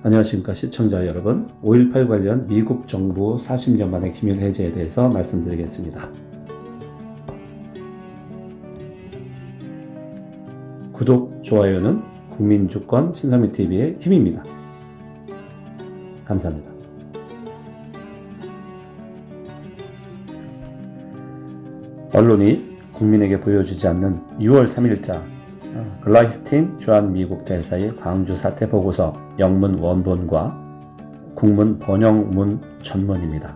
안녕하십니까 시청자 여러분, 5.18 관련 미국 정부 40년 만의 기밀 해제에 대해서 말씀드리겠습니다. 구독, 좋아요는 국민주권 신성민TV의 힘입니다. 감사합니다. 언론이 국민에게 보여주지 않는 6월 3일자 글라이스틴 주한 미국 대사의 광주 사태 보고서 영문 원본과 국문 번역문 전문입니다.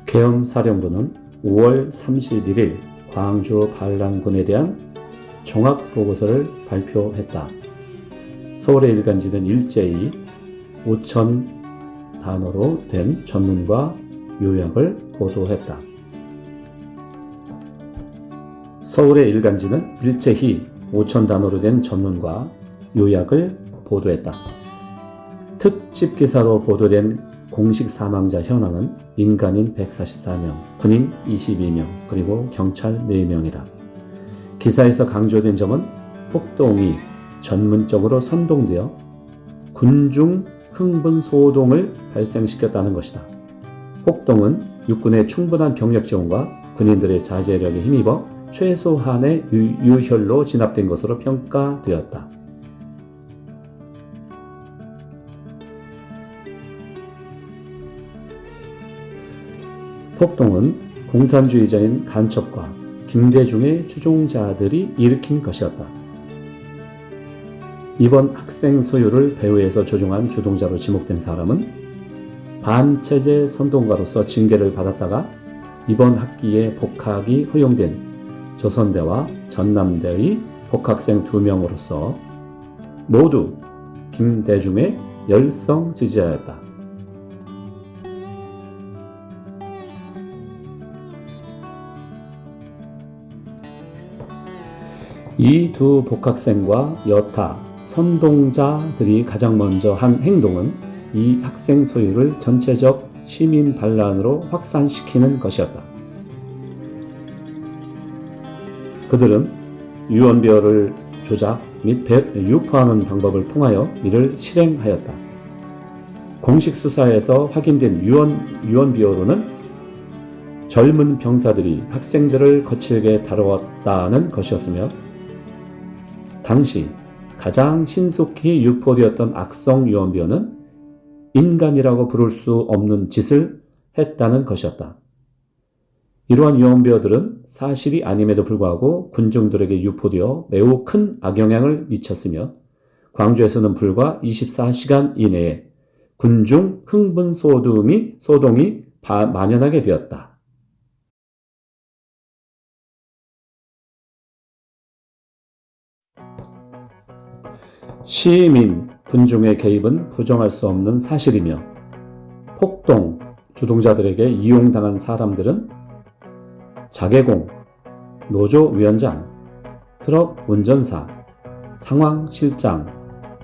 계엄사령부는 5월 31일 광주 반란군에 대한 종합보고서를 발표했다. 서울의 일간지는 일제히 5,000 단어로 된 전문과 요약을 보도했다. 서울의 일간지는 일제히 5,000 단어로 된 전문과 요약을 보도했다. 특집 기사로 보도된 공식 사망자 현황은 민간인 144명, 군인 22명, 그리고 경찰 4명이다. 기사에서 강조된 점은 폭동이 전문적으로 선동되어 군중 흥분 소동을 발생시켰다는 것이다. 폭동은 육군의 충분한 병력 지원과 군인들의 자제력에 힘입어 최소한의 유혈로 진압된 것으로 평가되었다. 폭동은 공산주의자인 간첩과 김대중의 추종자들이 일으킨 것이었다. 이번 학생 소유를 배후에서 조종한 주동자로 지목된 사람은 반체제 선동가로서 징계를 받았다가 이번 학기에 복학이 허용된 조선대와 전남대의 복학생 2명으로서 모두 김대중의 열성 지지자였다. 이 두 복학생과 여타 선동자들이 가장 먼저 한 행동은 이 학생 소유를 전체적 시민 반란으로 확산시키는 것이었다. 그들은 유언비어를 조작 및 유포하는 방법을 통하여 이를 실행하였다. 공식 수사에서 확인된 유언비어로는 젊은 병사들이 학생들을 거칠게 다루었다는 것이었으며 당시 가장 신속히 유포되었던 악성 유언비어는 인간이라고 부를 수 없는 짓을 했다는 것이었다. 이러한 유언비어들은 사실이 아님에도 불구하고 군중들에게 유포되어 매우 큰 악영향을 미쳤으며 광주에서는 불과 24시간 이내에 군중 흥분 소동이 만연하게 되었다. 시민, 군중의 개입은 부정할 수 없는 사실이며 폭동 주동자들에게 이용당한 사람들은 자개공, 노조위원장, 트럭 운전사, 상황실장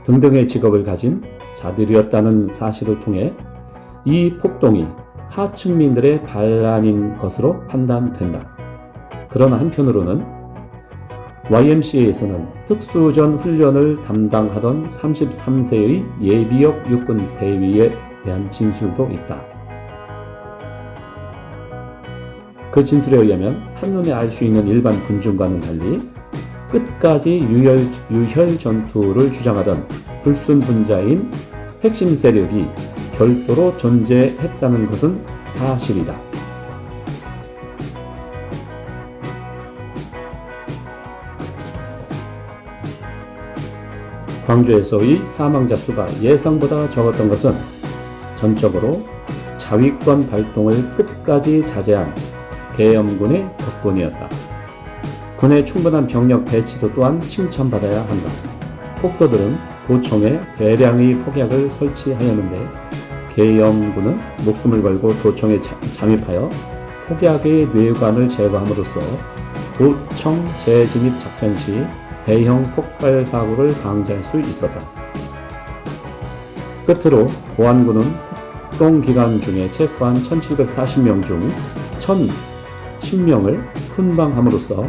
등등의 직업을 가진 자들이었다는 사실을 통해 이 폭동이 하층민들의 반란인 것으로 판단된다. 그러나 한편으로는 YMCA에서는 특수전 훈련을 담당하던 33세의 예비역 육군 대위에 대한 진술도 있다. 그 진술에 의하면 한눈에 알 수 있는 일반 군중과는 달리 끝까지 유혈 전투를 주장하던 불순분자인 핵심 세력이 별도로 존재했다는 것은 사실이다. 광주에서의 사망자 수가 예상보다 적었던 것은 전적으로 자위권 발동을 끝까지 자제한 계엄군의 덕분이었다. 군의 충분한 병력 배치도 또한 칭찬받아야 한다. 폭도들은 도청에 대량의 폭약을 설치하였는데 계엄군은 목숨을 걸고 도청에 잠입하여 폭약의 뇌관을 제거함으로써 도청 재진입 작전 시 대형 폭발 사고를 방지할 수 있었다. 끝으로 보안군은 폭동 기간 중에 체포한 1740명 중 1010명을 훈방함으로써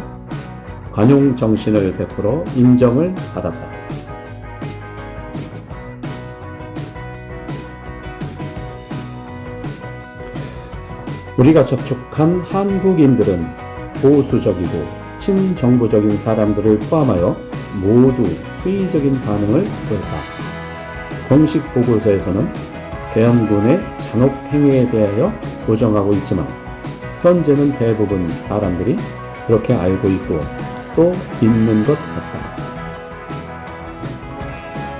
관용 정신을 베풀어 인정을 받았다. 우리가 접촉한 한국인들은 보수적이고 친정부적인 사람들을 포함하여 모두 회의적인 반응을 보였다. 공식 보고서에서는 계엄군의 잔혹 행위에 대하여 부정하고 있지만 현재는 대부분 사람들이 그렇게 알고 있고 또 믿는 것 같다.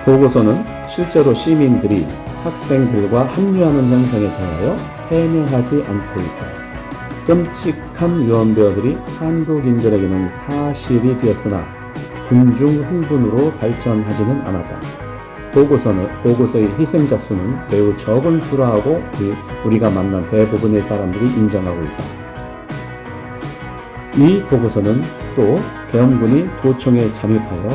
보고서는 실제로 시민들이 학생들과 합류하는 현상에 대하여 해명하지 않고 있다. 끔찍한 유언비어들이 한국인들에게는 사실이 되었으나 군중 흥분으로 발전하지는 않았다. 보고서의 희생자 수는 매우 적은 수라고 우리가 만난 대부분의 사람들이 인정하고 있다. 이 보고서는 또 계엄군이 도청에 잠입하여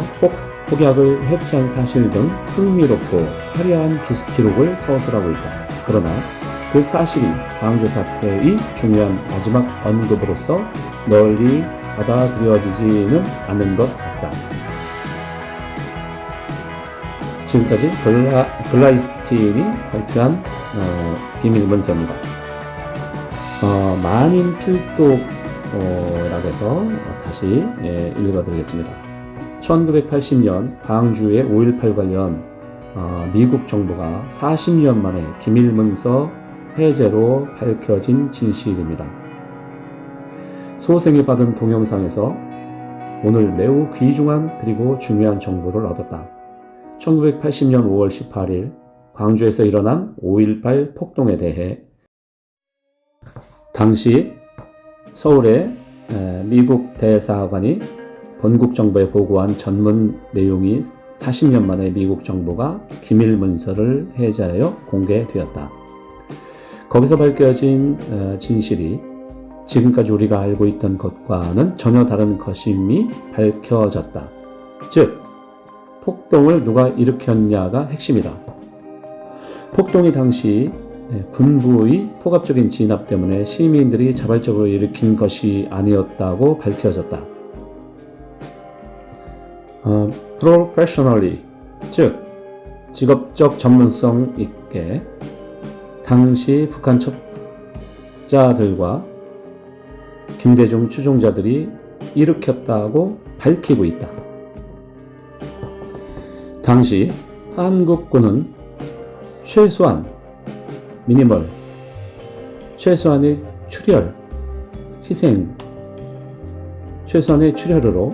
폭약을 해체한 사실 등 흥미롭고 화려한 기록을 서술하고 있다. 그러나 그 사실이 광주 사태의 중요한 마지막 언급으로서 널리 받아들여지지는 않는 것 같다. 지금까지 글라이스틴이 발표한 비밀 문서입니다. 만인 필독라고 해서 다시 읽어드리겠습니다. 1980년 광주의 5.18 관련 미국 정부가 40년 만에 기밀 문서 해제로 밝혀진 진실입니다. 소생이 받은 동영상에서 오늘 매우 귀중한 그리고 중요한 정보를 얻었다. 1980년 5월 18일 광주에서 일어난 5.18 폭동에 대해 당시 서울의 미국 대사관이 본국 정부에 보고한 전문 내용이 40년 만에 미국 정부가 기밀 문서를 해제하여 공개되었다. 거기서 밝혀진 진실이 지금까지 우리가 알고 있던 것과는 전혀 다른 것임이 밝혀졌다. 즉, 폭동을 누가 일으켰냐가 핵심이다. 폭동이 당시 군부의 포갑적인 진압 때문에 시민들이 자발적으로 일으킨 것이 아니었다고 밝혀졌다. professionally, 즉 직업적 전문성 있게 당시 북한 첩자들과 김대중 추종자들이 일으켰다고 밝히고 있다. 당시 한국군은 최소한 미니멀, 최소한의 출혈, 희생, 최소한의 출혈로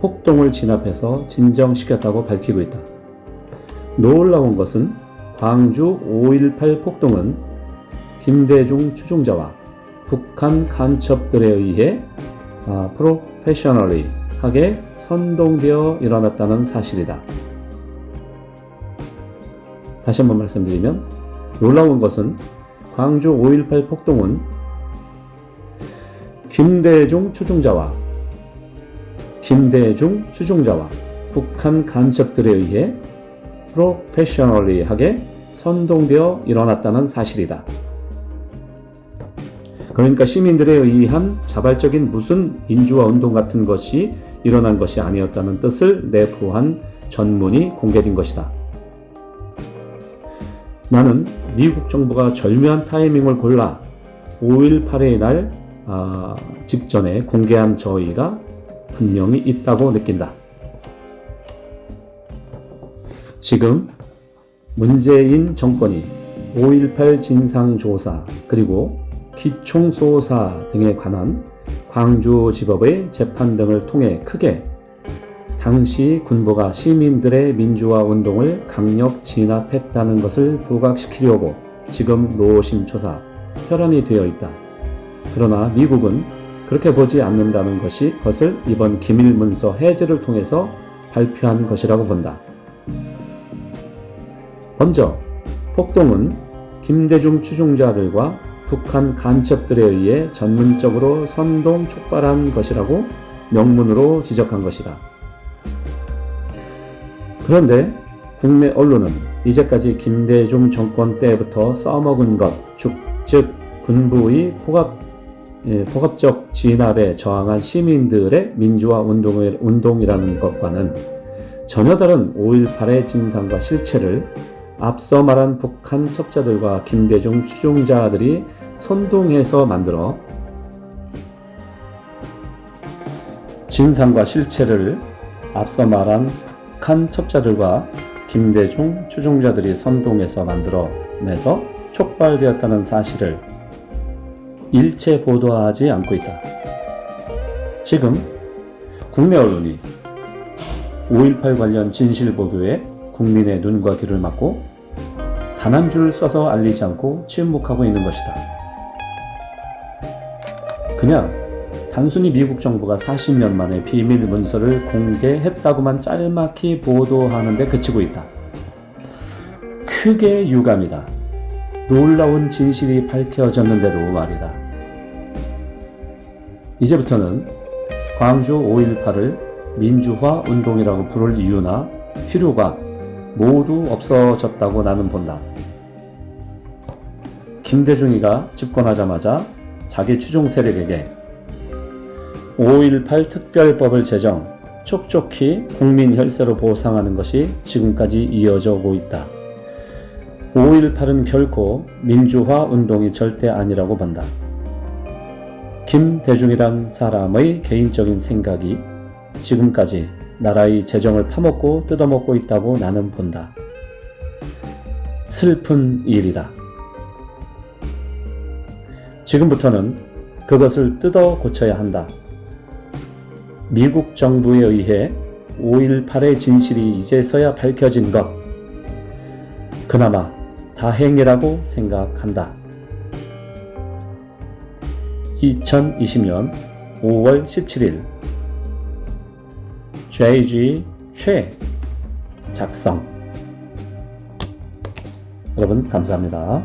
폭동을 진압해서 진정시켰다고 밝히고 있다. 놀라운 것은 광주 5.18 폭동은 김대중 추종자와 북한 간첩들에 의해 프로페셔널리하게 선동되어 일어났다는 사실이다. 다시 한번 말씀드리면 놀라운 것은 광주 5.18 폭동은 김대중 추종자와 북한 간첩들에 의해 프로페셔널리하게 선동되어 일어났다는 사실이다. 그러니까 시민들에 의한 자발적인 무슨 민주화 운동 같은 것이 일어난 것이 아니었다는 뜻을 내포한 전문이 공개된 것이다. 나는 미국 정부가 절묘한 타이밍을 골라 5.18의 날 직전에 공개한 저희가 분명히 있다고 느낀다. 지금 문재인 정권이 5.18 진상조사 그리고 기총소사 등에 관한 광주지법의 재판 등을 통해 크게 당시 군부가 시민들의 민주화 운동을 강력 진압했다는 것을 부각시키려고 지금 노심초사 혈안이 되어 있다. 그러나 미국은 그렇게 보지 않는다는 것을 이번 기밀문서 해제를 통해서 발표한 것이라고 본다. 먼저 폭동은 김대중 추종자들과 북한 간첩들에 의해 전문적으로 선동 촉발한 것이라고 명문으로 지적한 것이다. 그런데 국내 언론은 이제까지 김대중 정권 때부터 써먹은 것, 즉 군부의 폭압적 진압에 저항한 시민들의 민주화 운동이라는 것과는 전혀 다른 5.18의 진상과 실체를 앞서 말한 북한 첩자들과 김대중 추종자들이 선동해서 만들어 진상과 실체를 앞서 말한 북한 첩자들과 김대중 추종자들이 선동해서 만들어내서 촉발되었다는 사실을 일체 보도하지 않고 있다. 지금 국내 언론이 5.18 관련 진실 보도에 국민의 눈과 귀를 막고 단 한 줄 써서 알리지 않고 침묵하고 있는 것이다. 그냥 단순히 미국 정부가 40년 만에 비밀 문서를 공개했다고만 짤막히 보도하는 데 그치고 있다. 크게 유감이다. 놀라운 진실이 밝혀졌는데도 말이다. 이제부터는 광주 5.18을 민주화 운동이라고 부를 이유나 필요가 모두 없어졌다고 나는 본다. 김대중이가 집권하자마자 자기 추종 세력에게 5.18 특별법을 제정, 촉촉히 국민 혈세로 보상하는 것이 지금까지 이어져 오고 있다. 5.18은 결코 민주화 운동이 절대 아니라고 본다. 김대중이란 사람의 개인적인 생각이 지금까지 나라의 재정을 파먹고 뜯어먹고 있다고 나는 본다. 슬픈 일이다. 지금부터는 그것을 뜯어 고쳐야 한다. 미국 정부에 의해 5.18의 진실이 이제서야 밝혀진 것, 그나마 다행이라고 생각한다. 2020년 5월 17일 JG 최 작성. 여러분 감사합니다.